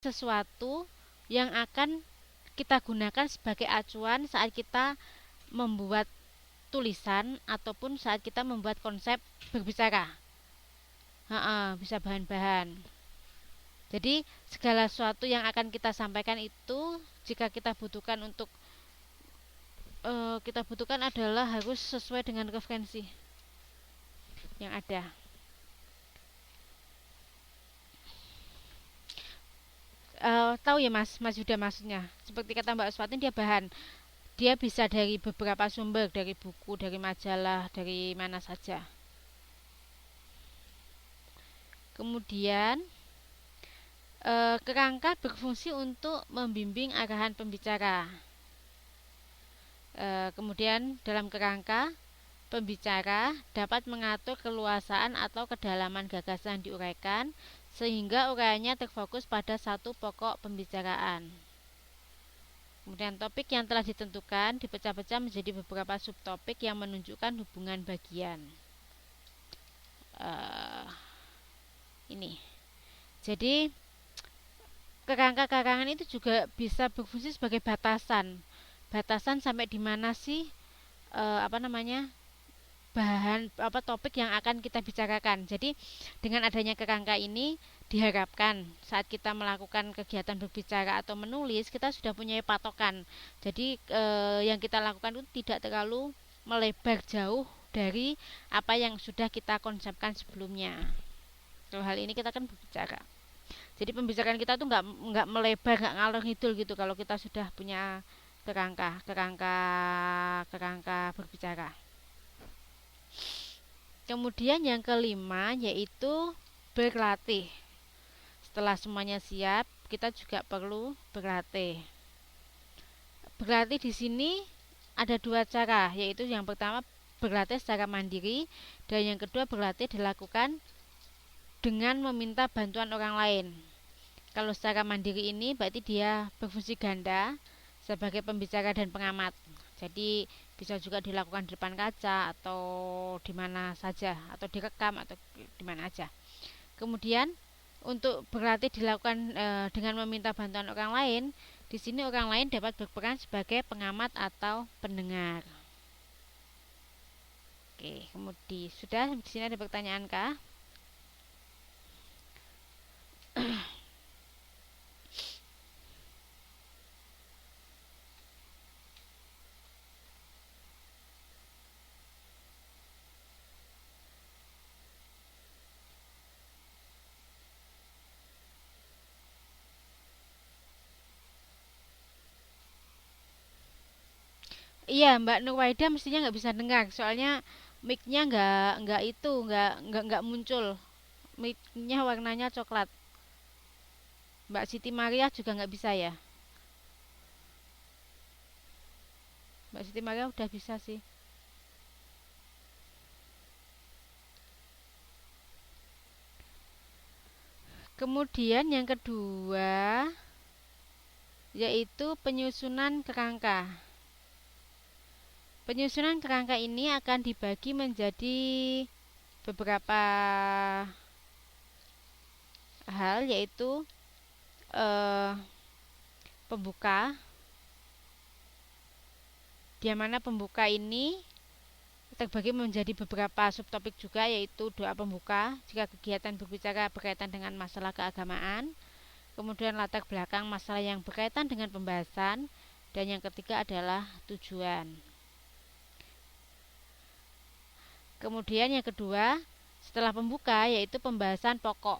sesuatu yang akan kita gunakan sebagai acuan saat kita membuat tulisan ataupun saat kita membuat konsep berbicara. Bisa bahan-bahan. Jadi segala sesuatu yang akan kita sampaikan itu jika kita butuhkan adalah harus sesuai dengan referensi yang ada. Tahu ya Mas Yuda maksudnya. Seperti kata Mbak Uswatin, dia bisa dari beberapa sumber, dari buku, dari majalah, dari mana saja. Kemudian kerangka berfungsi untuk membimbing arahan pembicara. Kemudian dalam kerangka, pembicara dapat mengatur keluasaan atau kedalaman gagasan yang diuraikan sehingga uraiannya terfokus pada satu pokok pembicaraan. Kemudian topik yang telah ditentukan dipecah-pecah menjadi beberapa subtopik yang menunjukkan hubungan bagian. Ini. Jadi kerangka-kerangan itu juga bisa berfungsi sebagai batasan. Batasan sampai di mana sih topik yang akan kita bicarakan. Jadi dengan adanya kerangka ini diharapkan saat kita melakukan kegiatan berbicara atau menulis kita sudah punya patokan. Jadi yang kita lakukan itu tidak terlalu melebar jauh dari apa yang sudah kita konsepkan sebelumnya. Dalam hal ini kita kan berbicara. Jadi pembicaraan kita tuh nggak melebar, nggak ngalor ngidul gitu kalau kita sudah punya kerangka berbicara. Kemudian yang kelima yaitu berlatih. Setelah semuanya siap, kita juga perlu berlatih. Berlatih di sini ada dua cara, yaitu yang pertama berlatih secara mandiri dan yang kedua berlatih dilakukan dengan meminta bantuan orang lain. Kalau secara mandiri ini berarti dia berfungsi ganda sebagai pembicara dan pengamat. Jadi bisa juga dilakukan di depan kaca atau di mana saja atau direkam atau di mana aja. Kemudian untuk berlatih dilakukan dengan meminta bantuan orang lain, di sini orang lain dapat berperan sebagai pengamat atau pendengar. Oke, kemudian sudah di sini ada pertanyaan kah? Iya, Mbak Nurwaida mestinya nggak bisa dengar, soalnya mic-nya nggak muncul. Mic-nya warnanya coklat. Mbak Siti Maria juga nggak bisa ya. Mbak Siti Maria udah bisa sih. Kemudian yang kedua yaitu penyusunan kerangka. Penyusunan kerangka ini akan dibagi menjadi beberapa hal, yaitu pembuka, di mana pembuka ini terbagi menjadi beberapa subtopik juga, yaitu doa pembuka jika kegiatan berbicara berkaitan dengan masalah keagamaan, kemudian latar belakang masalah yang berkaitan dengan pembahasan, dan yang ketiga adalah tujuan. Kemudian yang kedua setelah pembuka yaitu pembahasan pokok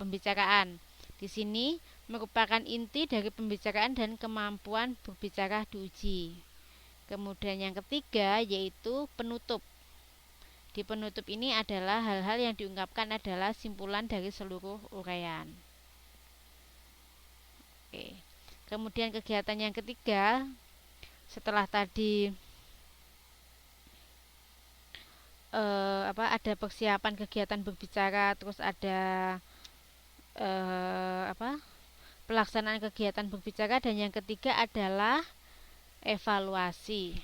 pembicaraan. Di sini merupakan inti dari pembicaraan dan kemampuan berbicara diuji. Kemudian yang ketiga yaitu penutup. Di penutup ini adalah hal-hal yang diungkapkan adalah simpulan dari seluruh uraian. Oke. Kemudian kegiatan yang ketiga setelah tadi ada persiapan kegiatan berbicara, terus ada pelaksanaan kegiatan berbicara, dan yang ketiga adalah evaluasi.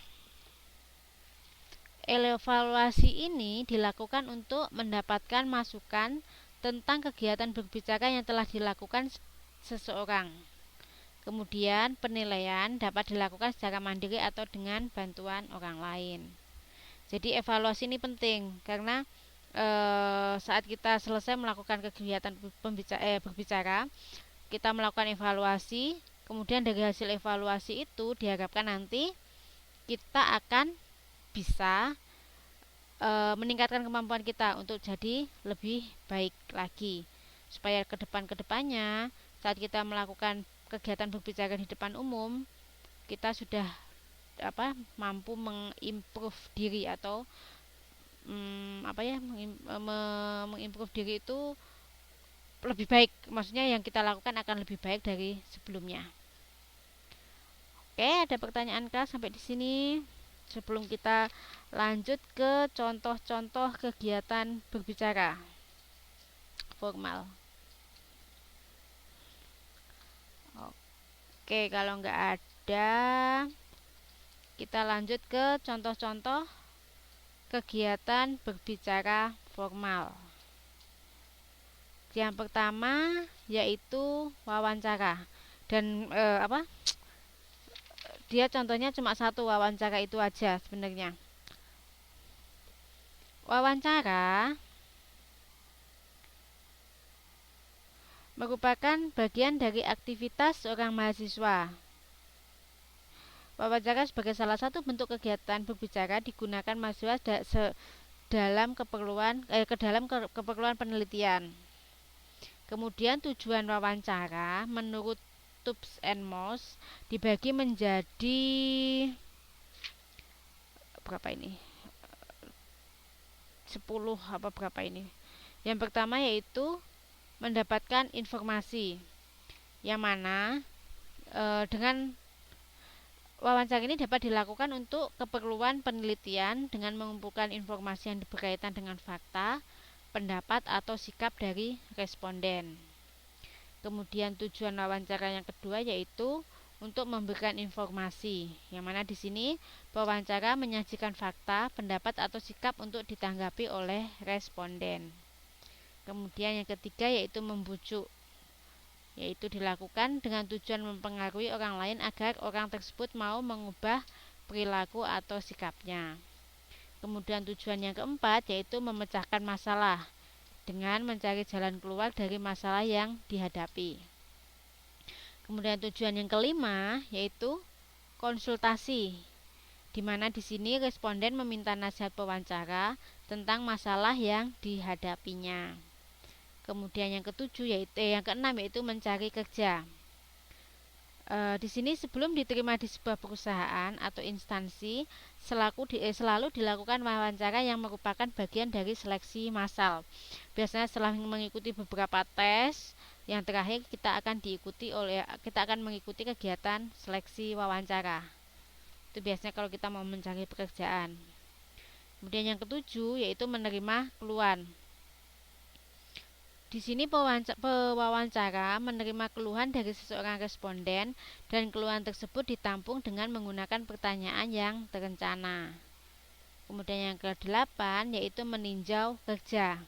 Evaluasi ini dilakukan untuk mendapatkan masukan tentang kegiatan berbicara yang telah dilakukan seseorang. Kemudian penilaian dapat dilakukan secara mandiri atau dengan bantuan orang lain. Jadi evaluasi ini penting karena saat kita selesai melakukan kegiatan berbicara, kita melakukan evaluasi. Kemudian dari hasil evaluasi itu diharapkan nanti kita akan bisa meningkatkan kemampuan kita untuk jadi lebih baik lagi, supaya kedepannya saat kita melakukan kegiatan berbicara di depan umum kita sudah mampu mengimprove diri atau mengimprove diri itu lebih baik, maksudnya yang kita lakukan akan lebih baik dari sebelumnya. Oke, ada pertanyaan kah sampai di sini? Sebelum kita lanjut ke contoh-contoh kegiatan berbicara formal. Oke, kalau nggak ada, kita lanjut ke contoh-contoh kegiatan berbicara formal. Yang pertama yaitu wawancara. Dan dia contohnya cuma satu, wawancara itu aja sebenarnya. Wawancara merupakan bagian dari aktivitas seorang mahasiswa. Wawancara sebagai salah satu bentuk kegiatan berbicara digunakan mahasiswa dalam keperluan penelitian. Kemudian tujuan wawancara menurut Tubbs and Moss dibagi menjadi berapa ini? 10 berapa ini? Yang pertama yaitu mendapatkan informasi, yang mana dengan wawancara ini dapat dilakukan untuk keperluan penelitian dengan mengumpulkan informasi yang berkaitan dengan fakta, pendapat atau sikap dari responden. Kemudian tujuan wawancara yang kedua yaitu untuk memberikan informasi, yang mana di sini pewawancara menyajikan fakta, pendapat atau sikap untuk ditanggapi oleh responden. Kemudian yang ketiga yaitu membujuk, yaitu dilakukan dengan tujuan mempengaruhi orang lain agar orang tersebut mau mengubah perilaku atau sikapnya. Kemudian tujuan yang keempat yaitu memecahkan masalah dengan mencari jalan keluar dari masalah yang dihadapi. Kemudian tujuan yang kelima yaitu konsultasi, di mana di sini responden meminta nasihat pewawancara tentang masalah yang dihadapinya. Kemudian yang keenam yaitu mencari kerja. Di sini sebelum diterima di sebuah perusahaan atau instansi, selalu dilakukan wawancara yang merupakan bagian dari seleksi massal. Biasanya setelah mengikuti beberapa tes, yang terakhir kita akan mengikuti kegiatan seleksi wawancara. Itu biasanya kalau kita mau mencari pekerjaan. Kemudian yang ketujuh yaitu menerima keluhan. Di sini pewawancara menerima keluhan dari seseorang responden dan keluhan tersebut ditampung dengan menggunakan pertanyaan yang terencana. Kemudian yang ke-8 yaitu meninjau kerja.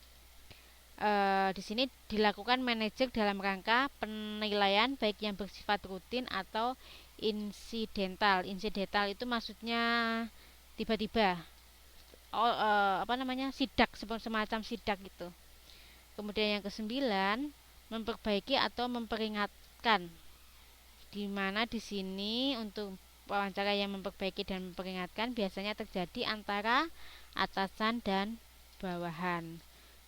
Di sini dilakukan manajer dalam rangka penilaian baik yang bersifat rutin atau insidental. Insidental itu maksudnya tiba-tiba, sidak, semacam sidak gitu. Kemudian yang ke-9 memperbaiki atau memperingatkan, di mana di sini untuk wawancara yang memperbaiki dan memperingatkan biasanya terjadi antara atasan dan bawahan.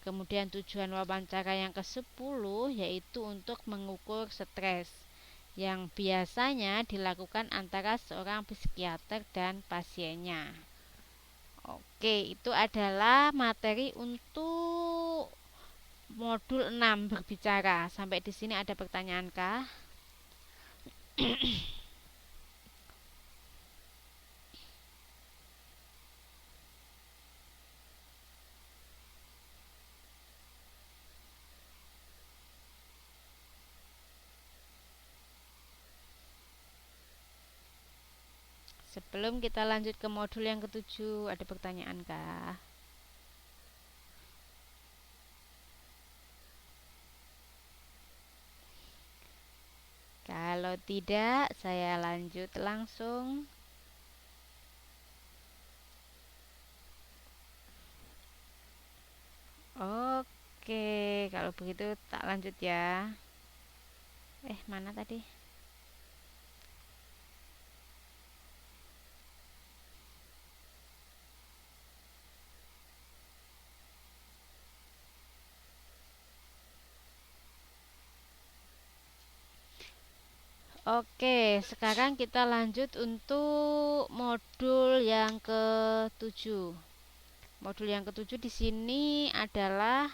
Kemudian tujuan wawancara yang ke-10 yaitu untuk mengukur stres, yang biasanya dilakukan antara seorang psikiater dan pasiennya. Oke, itu adalah materi untuk modul 6 berbicara. Sampai di sini ada pertanyaan kah? Sebelum kita lanjut ke modul yang ke-7, ada pertanyaan kah? Kalau tidak, saya lanjut langsung. Oke, kalau begitu tak lanjut ya. Mana tadi? Oke, sekarang kita lanjut untuk modul yang ke-7. Modul yang ke-7 di sini adalah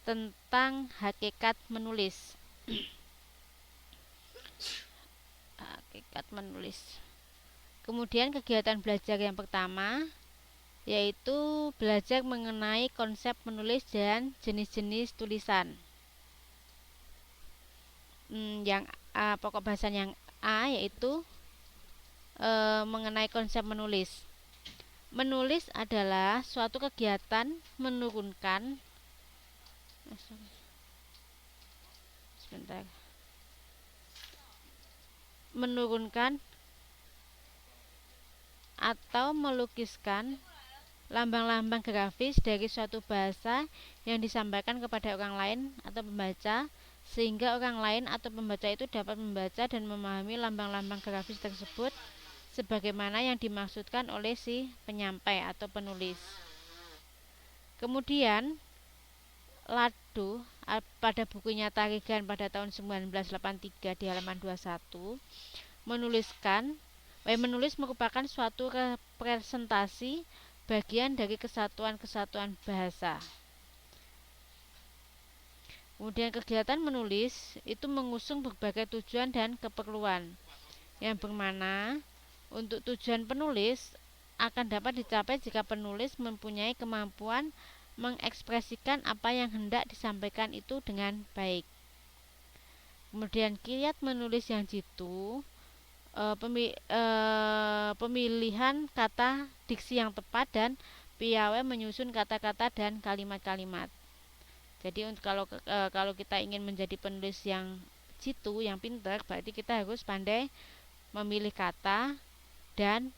tentang hakikat menulis. Hakikat menulis. Kemudian kegiatan belajar yang pertama yaitu belajar mengenai konsep menulis dan jenis-jenis tulisan. Yang pokok bahasan yang A yaitu mengenai konsep menulis. Menulis adalah suatu kegiatan menurunkan atau melukiskan lambang-lambang grafis dari suatu bahasa yang disampaikan kepada orang lain atau pembaca, sehingga orang lain atau pembaca itu dapat membaca dan memahami lambang-lambang grafis tersebut sebagaimana yang dimaksudkan oleh si penyampai atau penulis. Kemudian Lado pada bukunya Tarigan pada tahun 1983 di halaman 21 menulis merupakan suatu representasi bagian dari kesatuan-kesatuan bahasa. Kemudian kegiatan menulis itu mengusung berbagai tujuan dan keperluan yang bermana untuk tujuan penulis akan dapat dicapai jika penulis mempunyai kemampuan mengekspresikan apa yang hendak disampaikan itu dengan baik. Kemudian kiat menulis yang jitu, pemilihan kata diksi yang tepat dan piawai menyusun kata-kata dan kalimat-kalimat. Jadi kalau kita ingin menjadi penulis yang jitu, yang pintar, berarti kita harus pandai memilih kata dan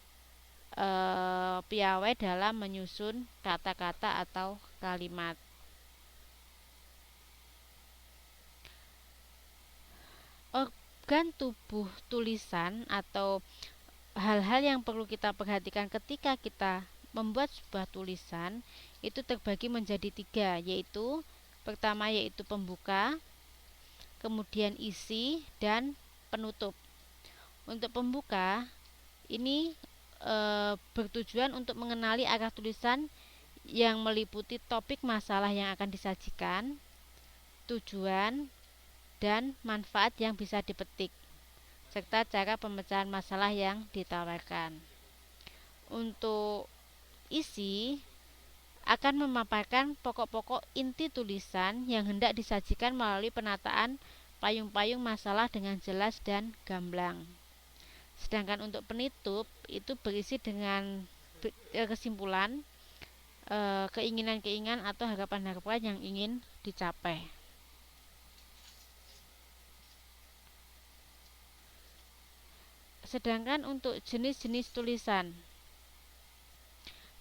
piawai dalam menyusun kata-kata atau kalimat. Organ tubuh tulisan atau hal-hal yang perlu kita perhatikan ketika kita membuat sebuah tulisan itu terbagi menjadi 3, yaitu pertama yaitu pembuka, kemudian isi, dan penutup. Untuk pembuka ini bertujuan untuk mengenali arah tulisan yang meliputi topik masalah yang akan disajikan, tujuan, dan manfaat yang bisa dipetik, serta cara pemecahan masalah yang ditawarkan. Untuk isi akan memaparkan pokok-pokok inti tulisan yang hendak disajikan melalui penataan payung-payung masalah dengan jelas dan gamblang. Sedangkan untuk penutup itu berisi dengan kesimpulan, keinginan-keinginan atau harapan-harapan yang ingin dicapai. Sedangkan untuk jenis-jenis tulisan,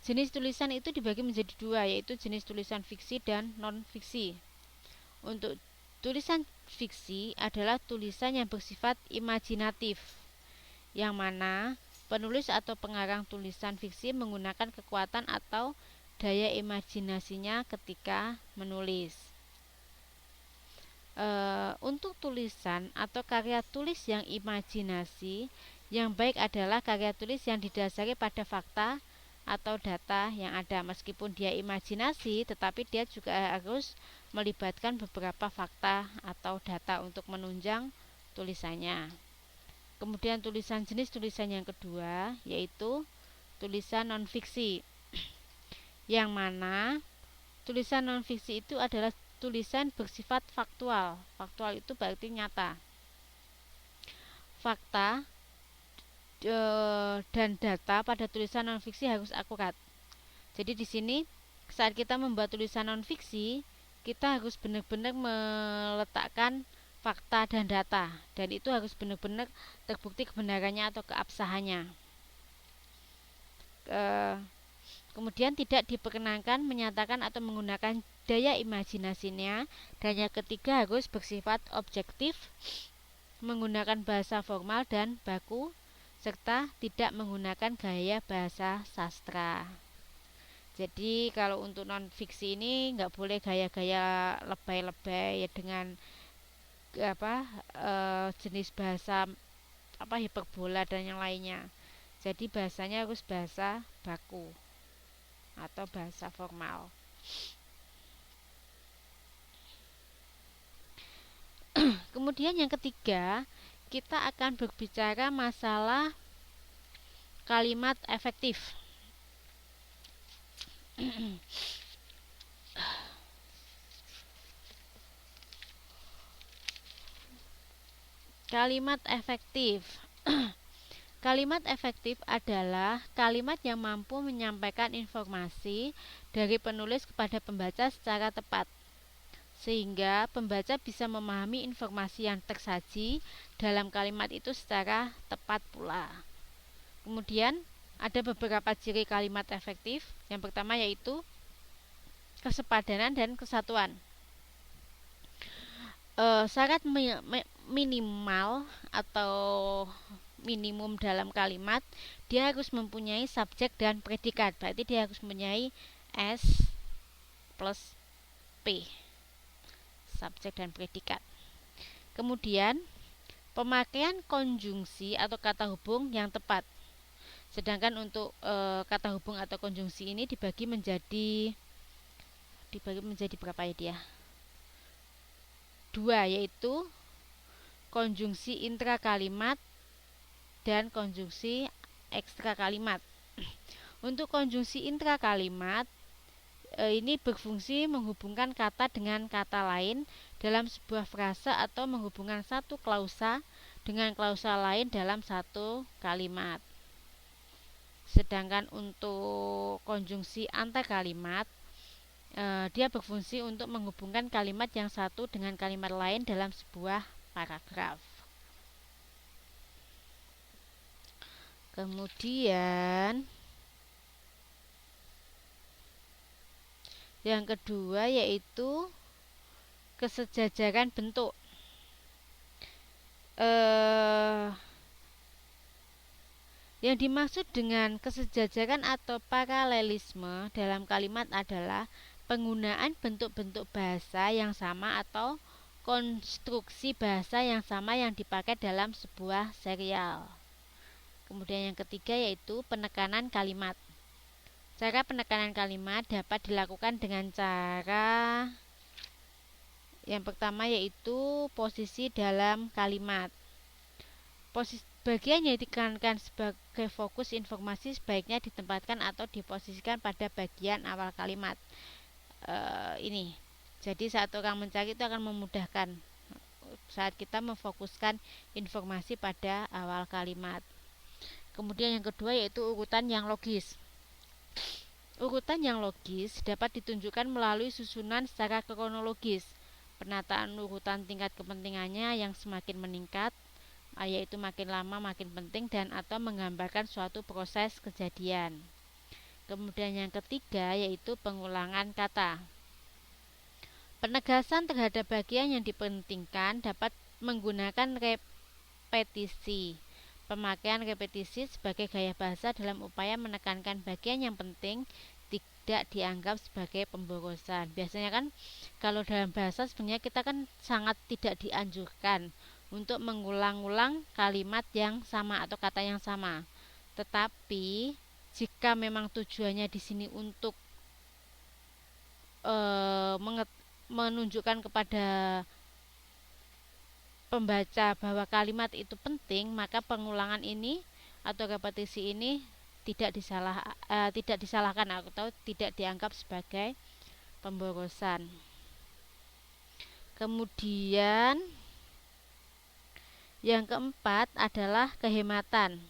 jenis tulisan itu dibagi menjadi 2, yaitu jenis tulisan fiksi dan non-fiksi. Untuk tulisan fiksi adalah tulisan yang bersifat imajinatif, yang mana penulis atau pengarang tulisan fiksi menggunakan kekuatan atau daya imajinasinya ketika menulis. Untuk tulisan atau karya tulis yang imajinasi, yang baik adalah karya tulis yang didasari pada fakta atau data yang ada. Meskipun dia imajinasi, tetapi dia juga harus melibatkan beberapa fakta atau data untuk menunjang tulisannya. Kemudian jenis tulisan yang kedua yaitu tulisan non-fiksi, yang mana tulisan non-fiksi itu adalah tulisan bersifat faktual. Faktual itu berarti nyata. Fakta dan data pada tulisan non-fiksi harus akurat. Jadi di sini saat kita membuat tulisan non-fiksi, kita harus benar-benar meletakkan fakta dan data, dan itu harus benar-benar terbukti kebenarannya atau keabsahannya. Kemudian tidak diperkenankan menyatakan atau menggunakan daya imajinasinya, dan yang ketiga harus bersifat objektif, menggunakan bahasa formal dan baku, serta tidak menggunakan gaya bahasa sastra. Jadi kalau untuk non fiksi ini nggak boleh gaya-gaya lebay-lebay ya, dengan jenis bahasa hiperbola dan yang lainnya. Jadi bahasanya harus bahasa baku atau bahasa formal. Kemudian yang ketiga, kita akan berbicara masalah kalimat efektif. Kalimat efektif. Kalimat efektif adalah kalimat yang mampu menyampaikan informasi dari penulis kepada pembaca secara tepat, sehingga pembaca bisa memahami informasi yang tersaji dalam kalimat itu secara tepat pula. Kemudian ada beberapa ciri kalimat efektif. Yang pertama yaitu kesepadanan dan kesatuan. Syarat minimal atau minimum dalam kalimat, dia harus mempunyai subjek dan predikat. Berarti dia harus mempunyai S plus P, subjek dan predikat. Kemudian pemakaian konjungsi atau kata hubung yang tepat. Sedangkan untuk kata hubung atau konjungsi ini dibagi menjadi berapa ya dia? 2, yaitu konjungsi intra kalimat dan konjungsi ekstra kalimat. Untuk konjungsi intra kalimat ini berfungsi menghubungkan kata dengan kata lain dalam sebuah frase atau menghubungkan satu klausa dengan klausa lain dalam satu kalimat. Sedangkan untuk konjungsi antar kalimat, dia berfungsi untuk menghubungkan kalimat yang satu dengan kalimat lain dalam sebuah paragraf. Kemudian yang kedua yaitu kesejajaran bentuk. Yang dimaksud dengan kesejajaran atau paralelisme dalam kalimat adalah penggunaan bentuk-bentuk bahasa yang sama atau konstruksi bahasa yang sama yang dipakai dalam sebuah serial. Kemudian yang ketiga yaitu penekanan kalimat. Cara penekanan kalimat dapat dilakukan dengan cara yang pertama yaitu posisi dalam kalimat. Bagian yang ditekankan sebagai fokus informasi sebaiknya ditempatkan atau diposisikan pada bagian awal kalimat. Ini. Jadi saat orang mencari itu akan memudahkan saat kita memfokuskan informasi pada awal kalimat. Kemudian yang kedua yaitu urutan yang logis. Urutan yang logis dapat ditunjukkan melalui susunan secara kronologis. Penataan urutan tingkat kepentingannya yang semakin meningkat, yaitu makin lama makin penting dan atau menggambarkan suatu proses kejadian. Kemudian yang ketiga yaitu pengulangan kata. Penegasan terhadap bagian yang dipentingkan dapat menggunakan repetisi. Pemakaian repetisi sebagai gaya bahasa dalam upaya menekankan bagian yang penting tidak dianggap sebagai pemborosan. Biasanya kan kalau dalam bahasa sebenarnya kita kan sangat tidak dianjurkan untuk mengulang-ulang kalimat yang sama atau kata yang sama. Tetapi jika memang tujuannya di sini untuk menunjukkan kepada pembaca bahwa kalimat itu penting, maka pengulangan ini atau repetisi ini tidak disalahkan atau tidak dianggap sebagai pemborosan. Kemudian yang keempat adalah kehematan.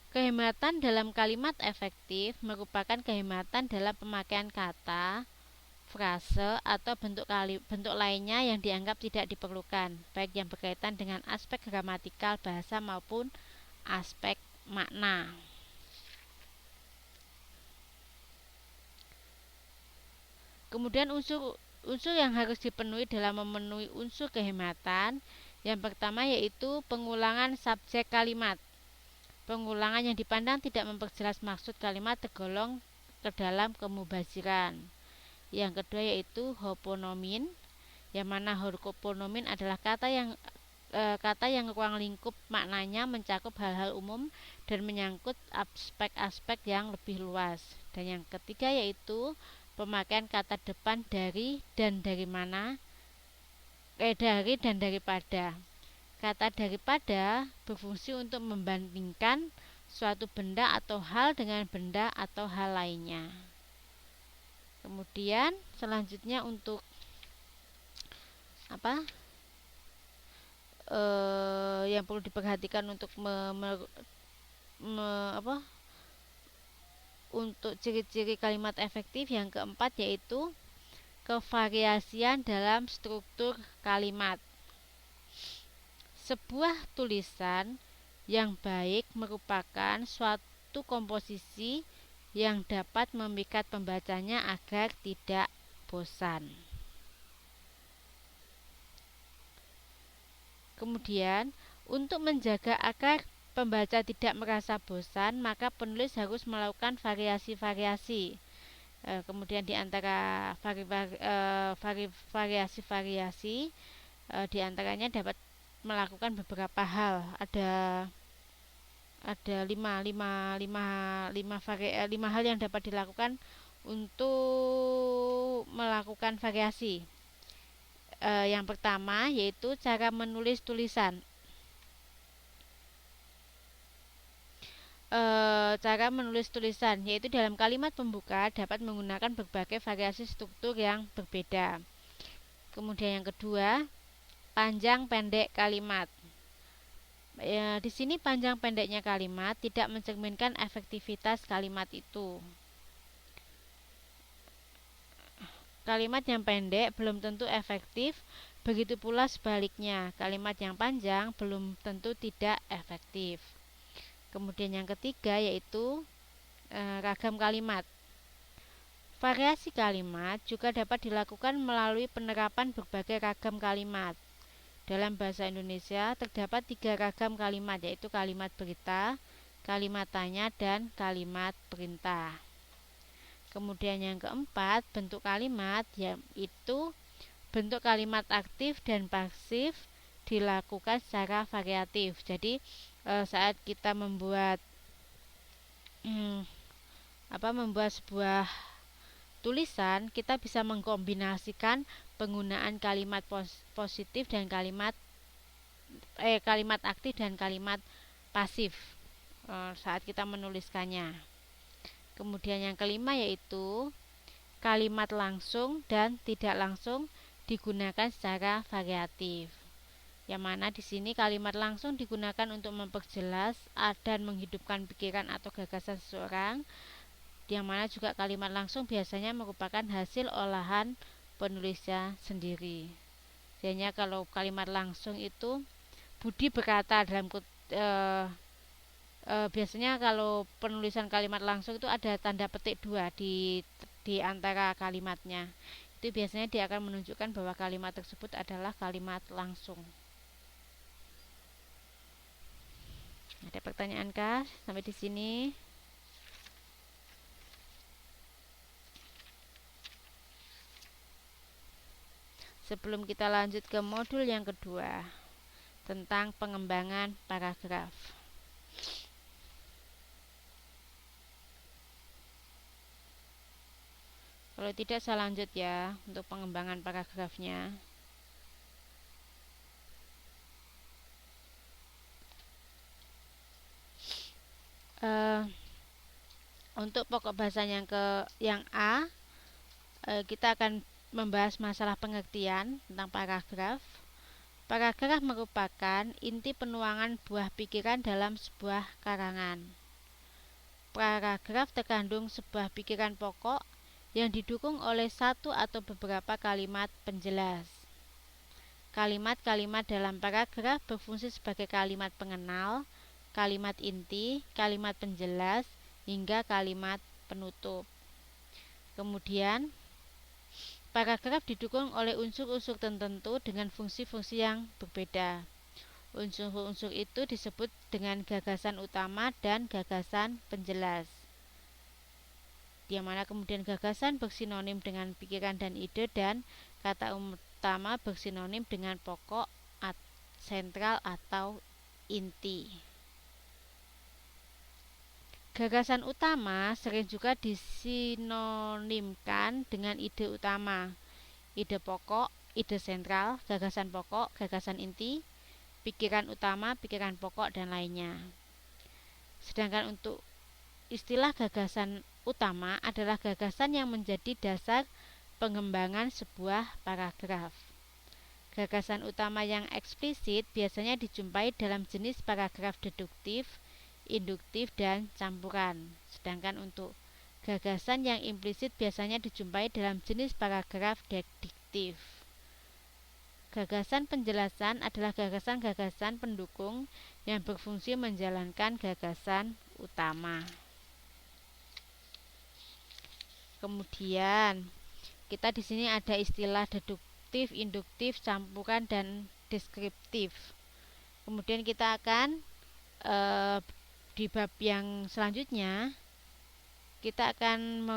Kehematan dalam kalimat efektif merupakan kehematan dalam pemakaian kata, frase, atau bentuk lainnya yang dianggap tidak diperlukan, baik yang berkaitan dengan aspek gramatikal bahasa maupun aspek makna. Kemudian unsur yang harus dipenuhi dalam memenuhi unsur kehematan, yang pertama yaitu pengulangan subjek kalimat. Pengulangan yang dipandang tidak memperjelas maksud kalimat tergolong ke dalam kemubaziran. Yang kedua yaitu hoponomin, yang mana hoponomin adalah kata yang ruang lingkup maknanya mencakup hal-hal umum dan menyangkut aspek-aspek yang lebih luas. Dan yang ketiga yaitu pemakaian kata depan dari dan dari mana, dari dan daripada. Kata daripada berfungsi untuk membandingkan suatu benda atau hal dengan benda atau hal lainnya. Kemudian selanjutnya untuk yang perlu diperhatikan untuk untuk ciri-ciri kalimat efektif, yang keempat yaitu kevariasian dalam struktur kalimat. Sebuah tulisan yang baik merupakan suatu komposisi yang dapat memikat pembacanya agar tidak bosan. Kemudian, untuk menjaga agar pembaca tidak merasa bosan, maka penulis harus melakukan variasi-variasi. Kemudian di antara variasi-variasi di antaranya dapat melakukan beberapa hal. Ada lima hal yang dapat dilakukan untuk melakukan variasi. Yang pertama yaitu cara menulis tulisan. Cara menulis tulisan yaitu dalam kalimat pembuka dapat menggunakan berbagai variasi struktur yang berbeda. Kemudian yang kedua, panjang pendek kalimat. Di sini panjang pendeknya kalimat tidak mencerminkan efektivitas kalimat itu. Kalimat yang pendek belum tentu efektif, begitu pula sebaliknya, kalimat yang panjang belum tentu tidak efektif. Kemudian yang ketiga yaitu ragam kalimat. Variasi kalimat juga dapat dilakukan melalui penerapan berbagai ragam kalimat. Dalam bahasa Indonesia terdapat 3 ragam kalimat, yaitu kalimat berita, kalimat tanya, dan kalimat perintah. Kemudian yang keempat, bentuk kalimat, yaitu bentuk kalimat aktif dan pasif dilakukan secara variatif. Jadi saat kita membuat sebuah tulisan, kita bisa mengkombinasikan penggunaan kalimat positif dan kalimat aktif dan kalimat pasif saat kita menuliskannya. Kemudian yang kelima yaitu kalimat langsung dan tidak langsung digunakan secara variatif. Yang mana di sini kalimat langsung digunakan untuk memperjelas dan menghidupkan pikiran atau gagasan seseorang. Yang mana juga kalimat langsung biasanya merupakan hasil olahan penulisnya sendiri. Biasanya kalau kalimat langsung itu Budi berkata biasanya kalau penulisan kalimat langsung itu ada tanda petik 2 di antara kalimatnya. Itu biasanya dia akan menunjukkan bahwa kalimat tersebut adalah kalimat langsung. Ada pertanyaan kah sampai di sini? Sebelum kita lanjut ke modul yang kedua tentang pengembangan paragraf. Kalau tidak saya lanjut ya untuk pengembangan paragrafnya. Untuk pokok bahasa yang A, kita akan membahas masalah pengertian tentang paragraf. Paragraf merupakan inti penuangan buah pikiran dalam sebuah karangan. Paragraf terkandung sebuah pikiran pokok yang didukung oleh satu atau beberapa kalimat penjelas. Kalimat-kalimat dalam paragraf berfungsi sebagai kalimat pengenal, kalimat inti, kalimat penjelas, hingga kalimat penutup. Kemudian, paragraf didukung oleh unsur-unsur tertentu dengan fungsi-fungsi yang berbeda. Unsur-unsur itu disebut dengan gagasan utama dan gagasan penjelas, yang mana kemudian gagasan bersinonim dengan pikiran dan ide, dan kata utama bersinonim dengan pokok, sentral atau inti. Gagasan utama sering juga disinonimkan dengan ide utama, ide pokok, ide sentral, gagasan pokok, gagasan inti, pikiran utama, pikiran pokok, dan lainnya. Sedangkan untuk istilah gagasan utama adalah gagasan yang menjadi dasar pengembangan sebuah paragraf. Gagasan utama yang eksplisit biasanya dijumpai dalam jenis paragraf deduktif, induktif, dan campuran. Sedangkan untuk gagasan yang implisit biasanya dijumpai dalam jenis paragraf deduktif. Gagasan penjelasan adalah gagasan-gagasan pendukung yang berfungsi menjalankan gagasan utama. Kemudian kita di sini ada istilah deduktif, induktif, campuran, dan deskriptif. Kemudian kita akan di bab yang selanjutnya kita akan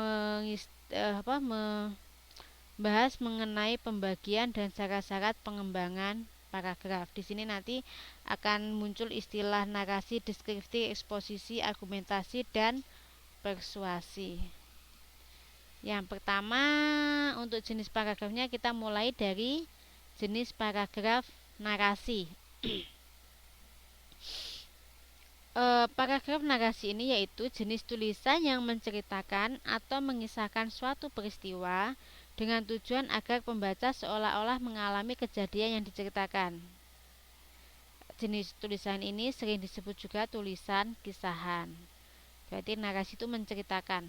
membahas mengenai pembagian dan syarat-syarat pengembangan paragraf. Di sini nanti akan muncul istilah narasi, deskripsi, eksposisi, argumentasi, dan persuasi. Yang pertama, untuk jenis paragrafnya kita mulai dari jenis paragraf narasi. Paragraf narasi ini yaitu jenis tulisan yang menceritakan atau mengisahkan suatu peristiwa dengan tujuan agar pembaca seolah-olah mengalami kejadian yang diceritakan. Jenis tulisan ini sering disebut juga tulisan kisahan. Berarti narasi itu menceritakan.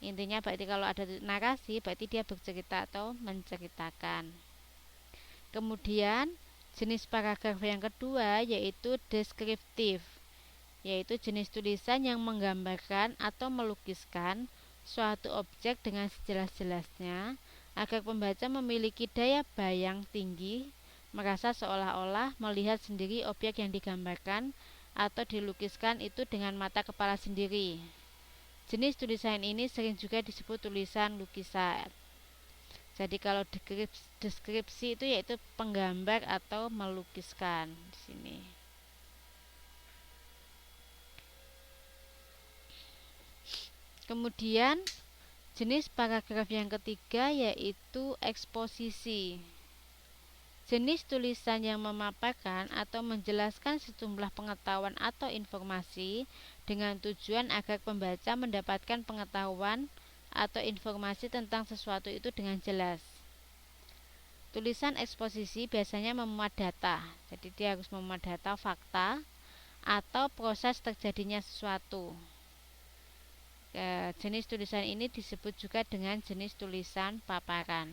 Intinya berarti kalau ada narasi berarti dia bercerita atau menceritakan. Kemudian jenis paragraf yang kedua yaitu deskriptif, yaitu jenis tulisan yang menggambarkan atau melukiskan suatu objek dengan sejelas-jelasnya agar pembaca memiliki daya bayang tinggi, merasa seolah-olah melihat sendiri objek yang digambarkan atau dilukiskan itu dengan mata kepala sendiri. Jenis tulisan ini sering juga disebut tulisan lukisan. Jadi kalau deskripsi itu yaitu penggambar atau melukiskan di sini. Kemudian jenis paragraf yang ketiga yaitu eksposisi. Jenis tulisan yang memaparkan atau menjelaskan sejumlah pengetahuan atau informasi dengan tujuan agar pembaca mendapatkan pengetahuan atau informasi tentang sesuatu itu dengan jelas. Tulisan eksposisi biasanya memuat data, jadi dia harus memuat data, fakta, atau proses terjadinya sesuatu. Jenis tulisan ini disebut juga dengan jenis tulisan paparan.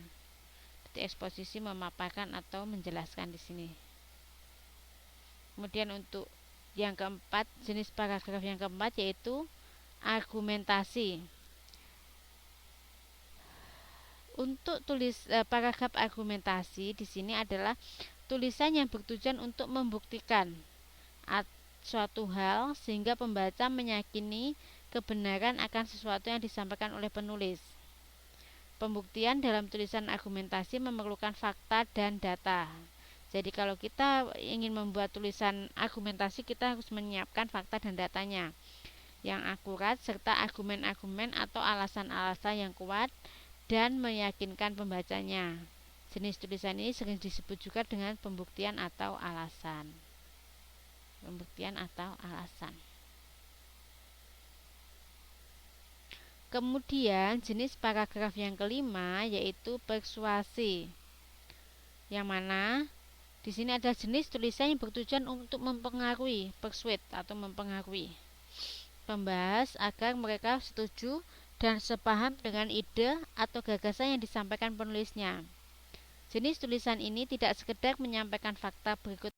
Jadi eksposisi memaparkan atau menjelaskan di sini. Kemudian untuk yang keempat, jenis paragraf yang keempat yaitu argumentasi. Untuk paragraf argumentasi di sini adalah tulisan yang bertujuan untuk membuktikan suatu hal sehingga pembaca meyakini kebenaran akan sesuatu yang disampaikan oleh penulis. Pembuktian dalam tulisan argumentasi memerlukan fakta dan data. Jadi kalau kita ingin membuat tulisan argumentasi, kita harus menyiapkan fakta dan datanya yang akurat serta argumen-argumen atau alasan-alasan yang kuat dan meyakinkan pembacanya. Jenis tulisan ini sering disebut juga dengan pembuktian atau alasan. Pembuktian atau alasan. Kemudian jenis paragraf yang kelima yaitu persuasi. Yang mana di sini ada jenis tulisan yang bertujuan untuk mempengaruhi, persuade atau mempengaruhi pembahas agar mereka setuju dan sepaham dengan ide atau gagasan yang disampaikan penulisnya. Jenis tulisan ini tidak sekedar menyampaikan fakta berikut